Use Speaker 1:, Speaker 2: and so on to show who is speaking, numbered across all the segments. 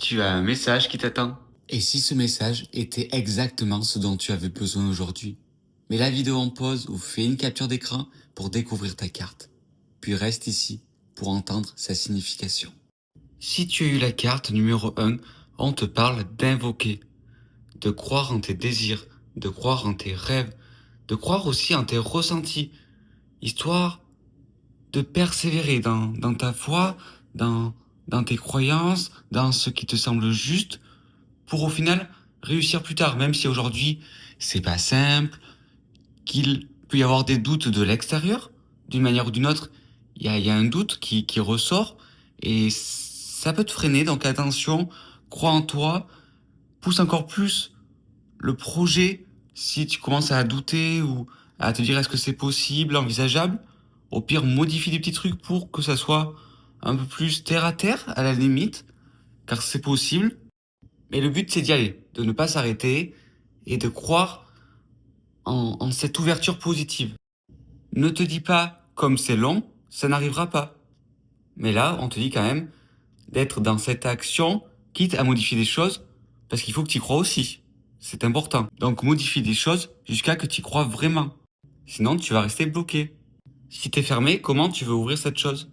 Speaker 1: Tu as un message qui t'attend.
Speaker 2: Et si ce message était exactement ce dont tu avais besoin aujourd'hui? Mets la vidéo en pause ou fais une capture d'écran pour découvrir ta carte. Puis reste ici pour entendre sa signification.
Speaker 1: Si tu as eu la carte numéro 1, on te parle d'invoquer, de croire en tes désirs, de croire en tes rêves, de croire aussi en tes ressentis, histoire de persévérer dans ta foi, dans tes croyances, dans ce qui te semble juste, pour au final réussir plus tard, même si aujourd'hui c'est pas simple, qu'il peut y avoir des doutes de l'extérieur, d'une manière ou d'une autre, il y a un doute qui ressort, et ça peut te freiner, donc attention, crois en toi, pousse encore plus le projet si tu commences à douter ou à te dire est-ce que c'est possible, envisageable. Au pire, modifie des petits trucs pour que ça soit un peu plus terre à terre, à la limite, car c'est possible. Mais le but, c'est d'y aller, de ne pas s'arrêter et de croire en cette ouverture positive. Ne te dis pas, comme c'est long, ça n'arrivera pas. Mais là, on te dit quand même d'être dans cette action, quitte à modifier des choses, parce qu'il faut que tu y crois aussi. C'est important. Donc modifie des choses jusqu'à que tu y crois vraiment. Sinon, tu vas rester bloqué. Si t'es fermé, comment tu veux ouvrir cette chose?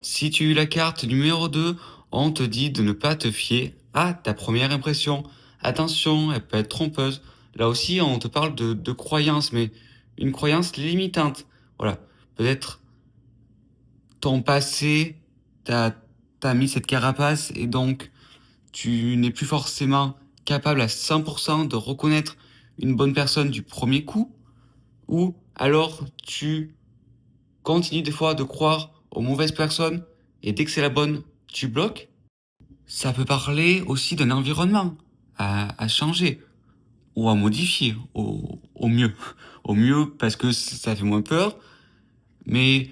Speaker 1: Si tu as eu la carte numéro 2, on te dit de ne pas te fier à ta première impression. Attention, elle peut être trompeuse. Là aussi, on te parle de croyance, mais une croyance limitante. Voilà. Peut-être ton passé t'a mis cette carapace et donc tu n'es plus forcément capable à 100% de reconnaître une bonne personne du premier coup, ou alors tu continues des fois de croire aux mauvaises personnes et dès que c'est la bonne, tu bloques. Ça peut parler aussi d'un environnement à changer ou à modifier au mieux. Au mieux parce que ça fait moins peur, mais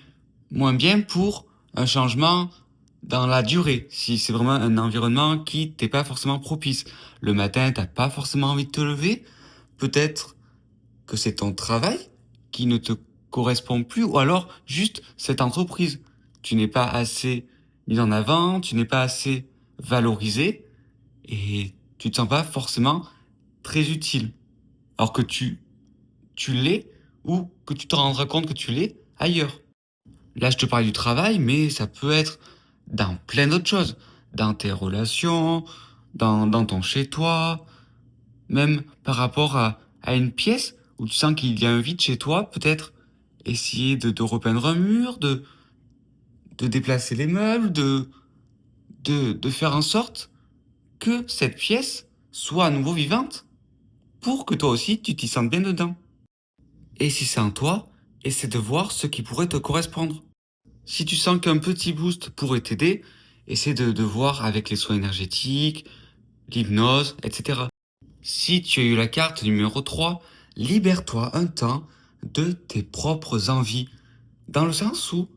Speaker 1: moins bien pour un changement dans la durée. Si c'est vraiment un environnement qui t'est pas forcément propice. Le matin, t'as pas forcément envie de te lever. Peut-être que c'est ton travail qui ne te correspond plus, ou alors juste cette entreprise. Tu n'es pas assez mis en avant, tu n'es pas assez valorisé, et tu te sens pas forcément très utile. Alors que tu l'es, ou que tu te rendras compte que tu l'es ailleurs. Là, je te parle du travail, mais ça peut être dans plein d'autres choses. Dans tes relations, dans ton chez-toi, même par rapport à une pièce où tu sens qu'il y a un vide chez toi, peut-être essayer de repeindre un mur, de déplacer les meubles, de faire en sorte que cette pièce soit à nouveau vivante pour que toi aussi tu t'y sentes bien dedans. Et si c'est en toi, essaie de voir ce qui pourrait te correspondre. Si tu sens qu'un petit boost pourrait t'aider, essaie de voir avec les soins énergétiques, l'hypnose, etc. Si tu as eu la carte numéro 3, libère-toi un temps de tes propres envies. Dans le sens où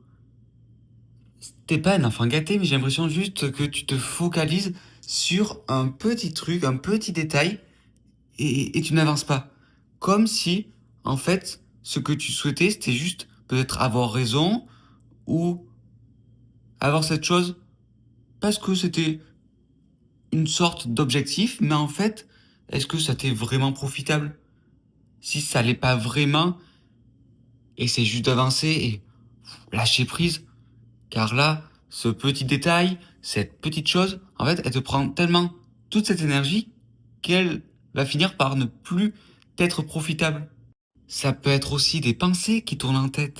Speaker 1: t'es pas un enfant gâté, mais j'ai l'impression juste que tu te focalises sur un petit truc, un petit détail, et tu n'avances pas. Comme si, en fait, ce que tu souhaitais, c'était juste peut-être avoir raison ou avoir cette chose parce que c'était une sorte d'objectif, mais en fait, est-ce que ça t'est vraiment profitable? Si ça l'est pas vraiment, et c'est juste d'avancer et lâcher prise, car là, ce petit détail, cette petite chose, en fait, elle te prend tellement toute cette énergie qu'elle va finir par ne plus t'être profitable. Ça peut être aussi des pensées qui tournent en tête.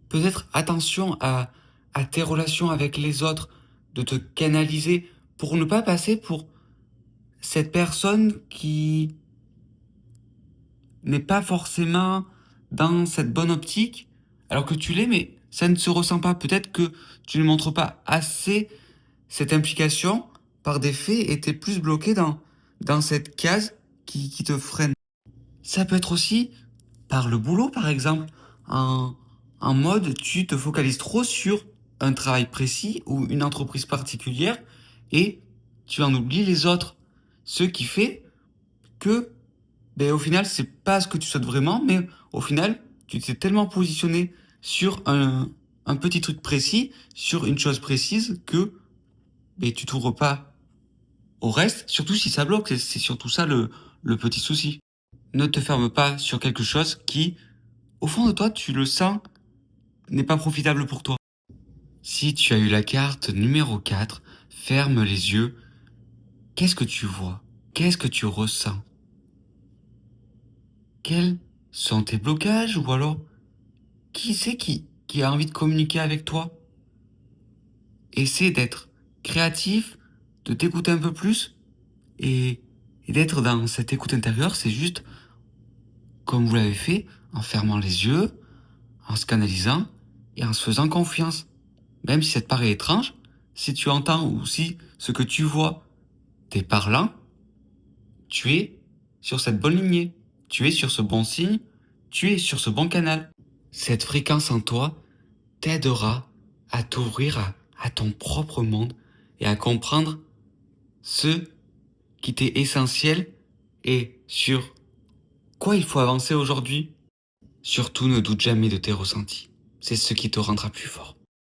Speaker 1: Peut-être attention à tes relations avec les autres, de te canaliser pour ne pas passer pour cette personne qui n'est pas forcément dans cette bonne optique, alors que tu l'es, mais ça ne se ressent pas. Peut-être que tu ne montres pas assez cette implication par des faits et t'es plus bloqué dans cette case qui te freine. Ça peut être aussi par le boulot, par exemple, en mode tu te focalises trop sur un travail précis ou une entreprise particulière et tu en oublies les autres. Ce qui fait que au final, c'est pas ce que tu souhaites vraiment, mais au final, tu t'es tellement positionné sur un petit truc précis, sur une chose précise, que tu t'ouvres pas au reste, surtout si ça bloque, c'est surtout ça le petit souci. Ne te ferme pas sur quelque chose qui, au fond de toi, tu le sens, n'est pas profitable pour toi. Si tu as eu la carte numéro 4, ferme les yeux. Qu'est-ce que tu vois? Qu'est-ce que tu ressens? Quels sont tes blocages ou alors qui c'est qui a envie de communiquer avec toi? Essaie d'être créatif, de t'écouter un peu plus et d'être dans cette écoute intérieure. C'est juste comme vous l'avez fait, en fermant les yeux, en se canalisant et en se faisant confiance. Même si ça te paraît étrange, si tu entends ou si ce que tu vois t'est parlant, tu es sur cette bonne lignée, tu es sur ce bon signe, tu es sur ce bon canal. Cette fréquence en toi t'aidera à t'ouvrir à ton propre monde et à comprendre ce qui t'est essentiel et sur quoi il faut avancer aujourd'hui. Surtout ne doute jamais de tes ressentis. C'est ce qui te rendra plus fort.